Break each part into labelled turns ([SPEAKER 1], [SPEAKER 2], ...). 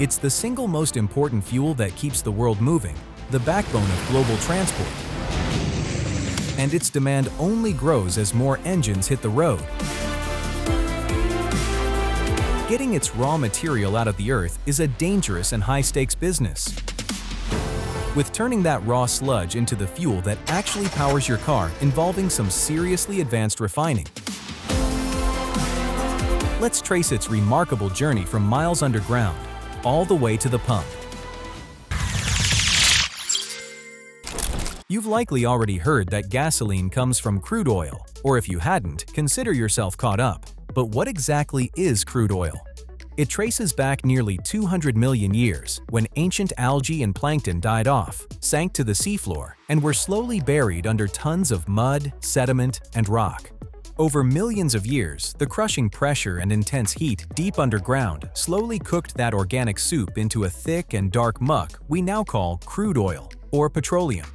[SPEAKER 1] It's the single most important fuel that keeps the world moving, the backbone of global transport. And its demand only grows as more engines hit the road. Getting its raw material out of the earth is a dangerous and high-stakes business. With turning that raw sludge into the fuel that actually powers your car involving some seriously advanced refining. Let's trace its remarkable journey from miles underground, all the way to the pump. You've likely already heard that gasoline comes from crude oil, or if you hadn't, consider yourself caught up. But what exactly is crude oil? It traces back nearly 200 million years, when ancient algae and plankton died off, sank to the seafloor, and were slowly buried under tons of mud, sediment, and rock. Over millions of years, the crushing pressure and intense heat deep underground slowly cooked that organic soup into a thick and dark muck we now call crude oil, or petroleum.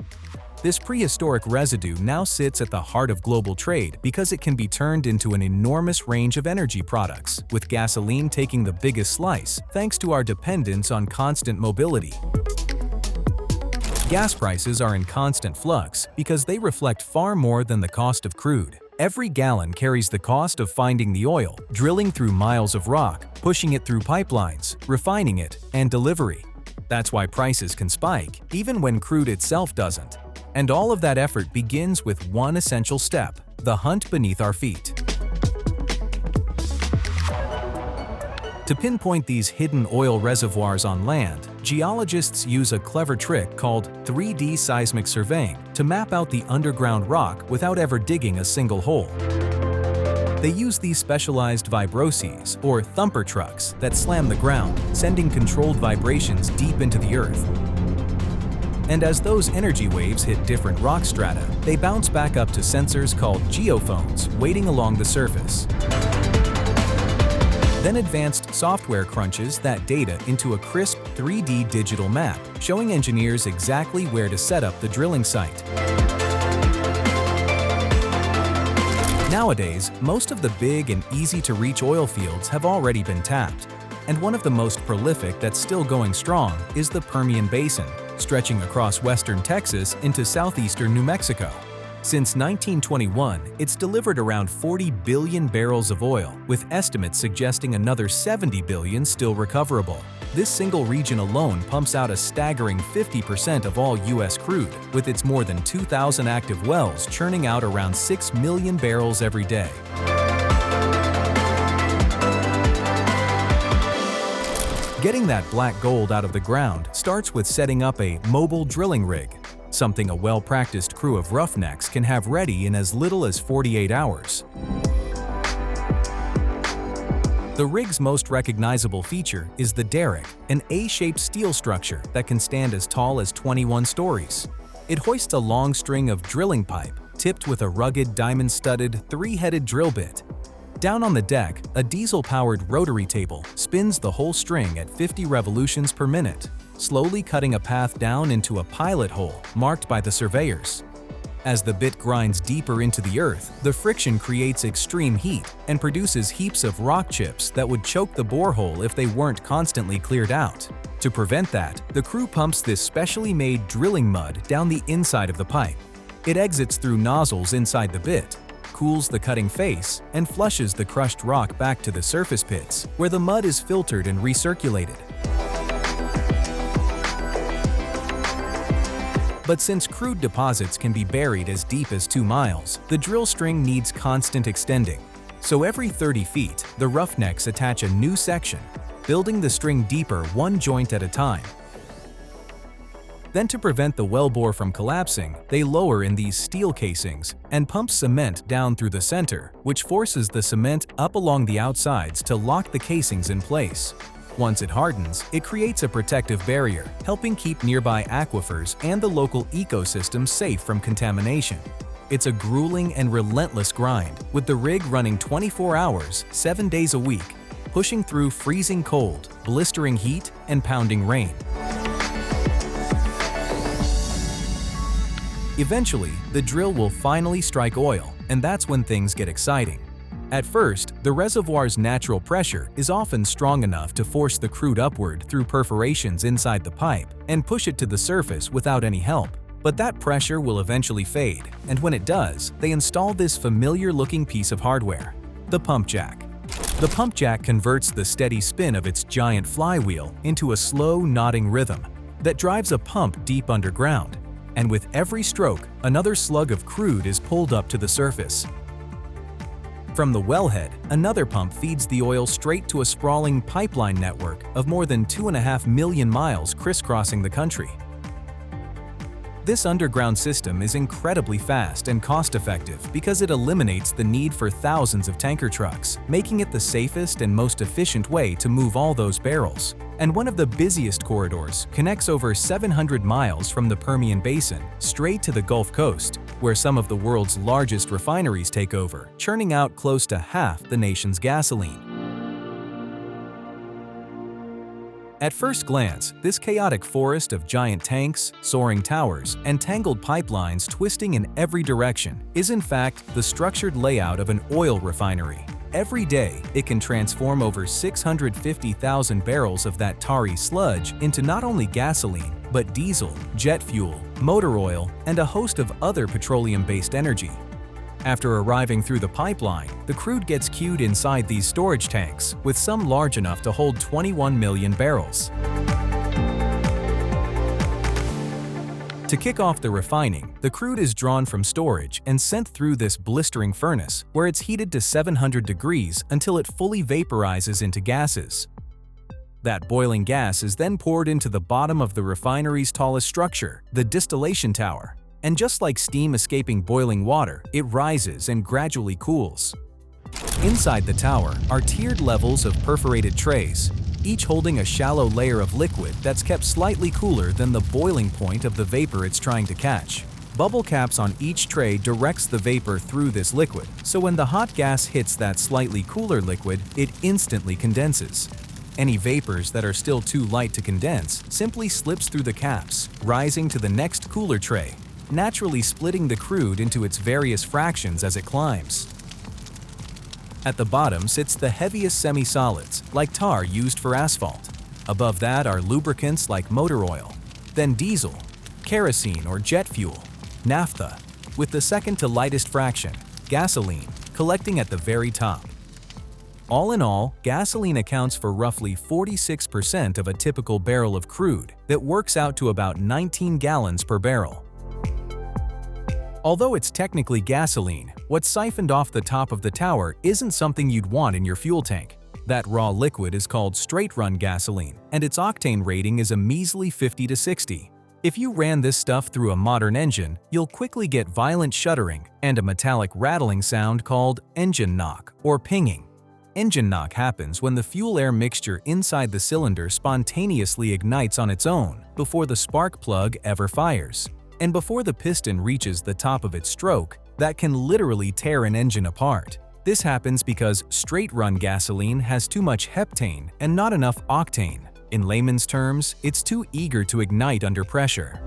[SPEAKER 1] This prehistoric residue now sits at the heart of global trade because it can be turned into an enormous range of energy products, with gasoline taking the biggest slice thanks to our dependence on constant mobility. Gas prices are in constant flux because they reflect far more than the cost of crude. Every gallon carries the cost of finding the oil, drilling through miles of rock, pushing it through pipelines, refining it, and delivery. That's why prices can spike, even when crude itself doesn't. And all of that effort begins with one essential step: the hunt beneath our feet. To pinpoint these hidden oil reservoirs on land, geologists use a clever trick called 3D seismic surveying to map out the underground rock without ever digging a single hole. They use these specialized vibroses, or thumper trucks, that slam the ground, sending controlled vibrations deep into the earth. And as those energy waves hit different rock strata, they bounce back up to sensors called geophones waiting along the surface. Then advanced software crunches that data into a crisp 3D digital map, showing engineers exactly where to set up the drilling site. Nowadays, most of the big and easy-to-reach oil fields have already been tapped, and one of the most prolific that's still going strong is the Permian Basin, stretching across western Texas into southeastern New Mexico. Since 1921, it's delivered around 40 billion barrels of oil, with estimates suggesting another 70 billion still recoverable. This single region alone pumps out a staggering 50% of all U.S. crude, with its more than 2,000 active wells churning out around 6 million barrels every day. Getting that black gold out of the ground starts with setting up a mobile drilling rig, something a well-practiced crew of roughnecks can have ready in as little as 48 hours. The rig's most recognizable feature is the derrick, an A-shaped steel structure that can stand as tall as 21 stories. It hoists a long string of drilling pipe, tipped with a rugged diamond-studded, three-headed drill bit. Down on the deck, a diesel-powered rotary table spins the whole string at 50 revolutions per minute, slowly cutting a path down into a pilot hole marked by the surveyors. As the bit grinds deeper into the earth, the friction creates extreme heat and produces heaps of rock chips that would choke the borehole if they weren't constantly cleared out. To prevent that, the crew pumps this specially made drilling mud down the inside of the pipe. It exits through nozzles inside the bit, cools the cutting face, and flushes the crushed rock back to the surface pits, where the mud is filtered and recirculated. But since crude deposits can be buried as deep as 2 miles, the drill string needs constant extending. So every 30 feet, the roughnecks attach a new section, building the string deeper one joint at a time. Then, to prevent the wellbore from collapsing, they lower in these steel casings and pump cement down through the center, which forces the cement up along the outsides to lock the casings in place. Once it hardens, it creates a protective barrier, helping keep nearby aquifers and the local ecosystem safe from contamination. It's a grueling and relentless grind, with the rig running 24 hours, 7 days a week, pushing through freezing cold, blistering heat, and pounding rain. Eventually, the drill will finally strike oil, and that's when things get exciting. At first, the reservoir's natural pressure is often strong enough to force the crude upward through perforations inside the pipe and push it to the surface without any help. But that pressure will eventually fade, and when it does, they install this familiar-looking piece of hardware, the pump jack. The pump jack converts the steady spin of its giant flywheel into a slow, nodding rhythm that drives a pump deep underground, and with every stroke, another slug of crude is pulled up to the surface. From the wellhead, another pump feeds the oil straight to a sprawling pipeline network of more than 2.5 million miles crisscrossing the country. This underground system is incredibly fast and cost-effective because it eliminates the need for thousands of tanker trucks, making it the safest and most efficient way to move all those barrels. And one of the busiest corridors connects over 700 miles from the Permian Basin straight to the Gulf Coast, where some of the world's largest refineries take over, churning out close to half the nation's gasoline. At first glance, this chaotic forest of giant tanks, soaring towers, and tangled pipelines twisting in every direction is in fact the structured layout of an oil refinery. Every day, it can transform over 650,000 barrels of that tarry sludge into not only gasoline, but diesel, jet fuel, motor oil, and a host of other petroleum-based energy. After arriving through the pipeline, the crude gets queued inside these storage tanks, with some large enough to hold 21 million barrels. To kick off the refining, the crude is drawn from storage and sent through this blistering furnace, where it's heated to 700 degrees until it fully vaporizes into gases. That boiling gas is then poured into the bottom of the refinery's tallest structure, the Distillation Tower. And just like steam escaping boiling water, it rises and gradually cools. Inside the tower are tiered levels of perforated trays, each holding a shallow layer of liquid that's kept slightly cooler than the boiling point of the vapor it's trying to catch. Bubble caps on each tray directs the vapor through this liquid, so when the hot gas hits that slightly cooler liquid, it instantly condenses. Any vapors that are still too light to condense simply slips through the caps, rising to the next cooler tray, naturally splitting the crude into its various fractions as it climbs. At the bottom sits the heaviest semi-solids, like tar used for asphalt. Above that are lubricants like motor oil, then diesel, kerosene or jet fuel, naphtha, with the second to lightest fraction, gasoline, collecting at the very top. All in all, gasoline accounts for roughly 46% of a typical barrel of crude that works out to about 19 gallons per barrel. Although it's technically gasoline, what's siphoned off the top of the tower isn't something you'd want in your fuel tank. That raw liquid is called straight-run gasoline, and its octane rating is a measly 50 to 60. If you ran this stuff through a modern engine, you'll quickly get violent shuddering and a metallic rattling sound called engine knock or pinging. Engine knock happens when the fuel-air mixture inside the cylinder spontaneously ignites on its own before the spark plug ever fires. And before the piston reaches the top of its stroke, that can literally tear an engine apart. This happens because straight-run gasoline has too much heptane and not enough octane. In layman's terms, it's too eager to ignite under pressure.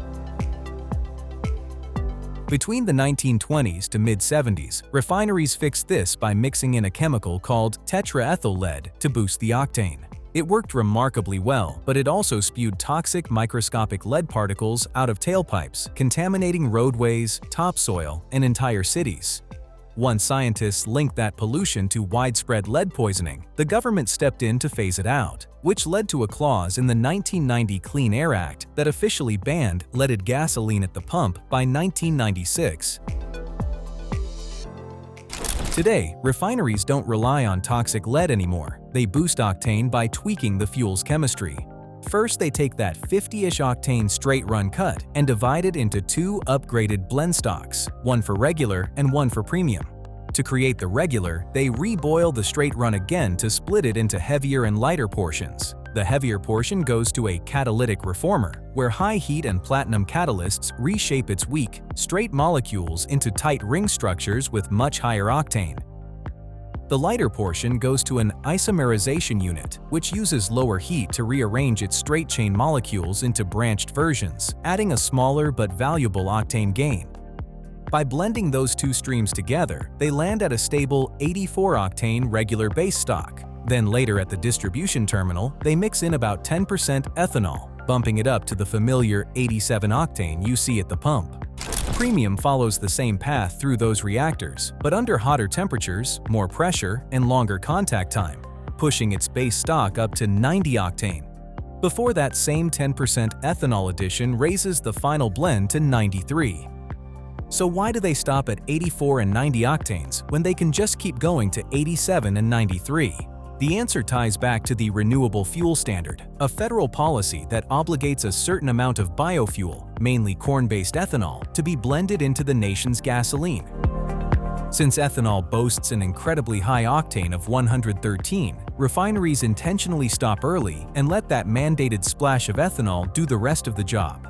[SPEAKER 1] Between the 1920s to mid-70s, refineries fixed this by mixing in a chemical called tetraethyl lead to boost the octane. It worked remarkably well, but it also spewed toxic microscopic lead particles out of tailpipes, contaminating roadways, topsoil, and entire cities. Once scientists linked that pollution to widespread lead poisoning, the government stepped in to phase it out, which led to a clause in the 1990 Clean Air Act that officially banned leaded gasoline at the pump by 1996. Today, refineries don't rely on toxic lead anymore. They boost octane by tweaking the fuel's chemistry. First, they take that 50-ish octane straight-run cut and divide it into two upgraded blend stocks, one for regular and one for premium. To create the regular, they reboil the straight run again to split it into heavier and lighter portions. The heavier portion goes to a catalytic reformer, where high heat and platinum catalysts reshape its weak, straight molecules into tight ring structures with much higher octane. The lighter portion goes to an isomerization unit, which uses lower heat to rearrange its straight-chain molecules into branched versions, adding a smaller but valuable octane gain. By blending those two streams together, they land at a stable 84-octane regular base stock. Then later at the distribution terminal, they mix in about 10% ethanol, bumping it up to the familiar 87-octane you see at the pump. Premium follows the same path through those reactors, but under hotter temperatures, more pressure, and longer contact time, pushing its base stock up to 90-octane. Before that same 10% ethanol addition raises the final blend to 93. So why do they stop at 84 and 90 octanes when they can just keep going to 87 and 93? The answer ties back to the Renewable Fuel Standard, a federal policy that obligates a certain amount of biofuel, mainly corn-based ethanol, to be blended into the nation's gasoline. Since ethanol boasts an incredibly high octane of 113, refineries intentionally stop early and let that mandated splash of ethanol do the rest of the job.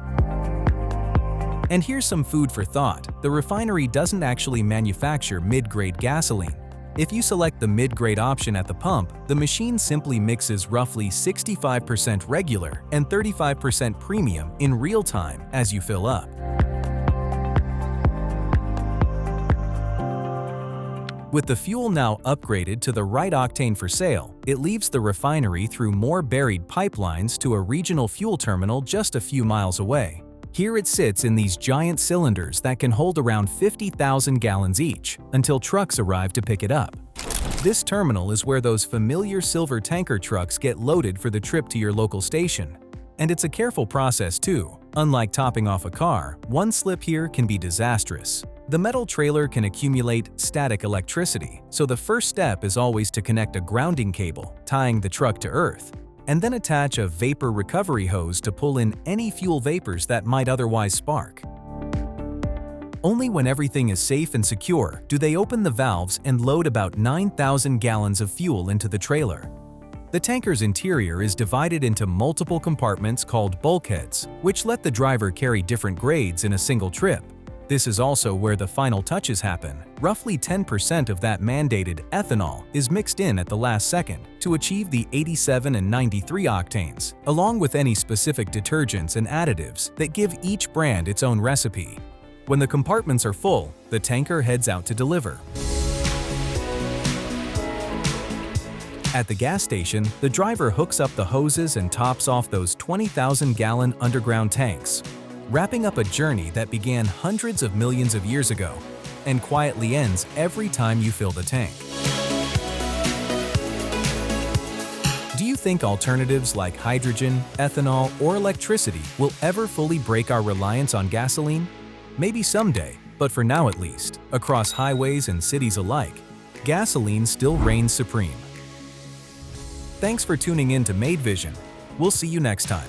[SPEAKER 1] And here's some food for thought: the refinery doesn't actually manufacture mid-grade gasoline. If you select the mid-grade option at the pump, the machine simply mixes roughly 65% regular and 35% premium in real time as you fill up. With the fuel now upgraded to the right octane for sale, it leaves the refinery through more buried pipelines to a regional fuel terminal just a few miles away. Here it sits in these giant cylinders that can hold around 50,000 gallons each, until trucks arrive to pick it up. This terminal is where those familiar silver tanker trucks get loaded for the trip to your local station. And it's a careful process too. Unlike topping off a car, one slip here can be disastrous. The metal trailer can accumulate static electricity, so the first step is always to connect a grounding cable, tying the truck to earth, and then attach a vapor recovery hose to pull in any fuel vapors that might otherwise spark. Only when everything is safe and secure do they open the valves and load about 9,000 gallons of fuel into the trailer. The tanker's interior is divided into multiple compartments called bulkheads, which let the driver carry different grades in a single trip. This is also where the final touches happen. Roughly 10% of that mandated ethanol is mixed in at the last second to achieve the 87 and 93 octanes, along with any specific detergents and additives that give each brand its own recipe. When the compartments are full, the tanker heads out to deliver. At the gas station, the driver hooks up the hoses and tops off those 20,000-gallon underground tanks, wrapping up a journey that began hundreds of millions of years ago and quietly ends every time you fill the tank. Do you think alternatives like hydrogen, ethanol, or electricity will ever fully break our reliance on gasoline? Maybe someday, but for now at least, across highways and cities alike, gasoline still reigns supreme. Thanks for tuning in to Made Vision. We'll see you next time.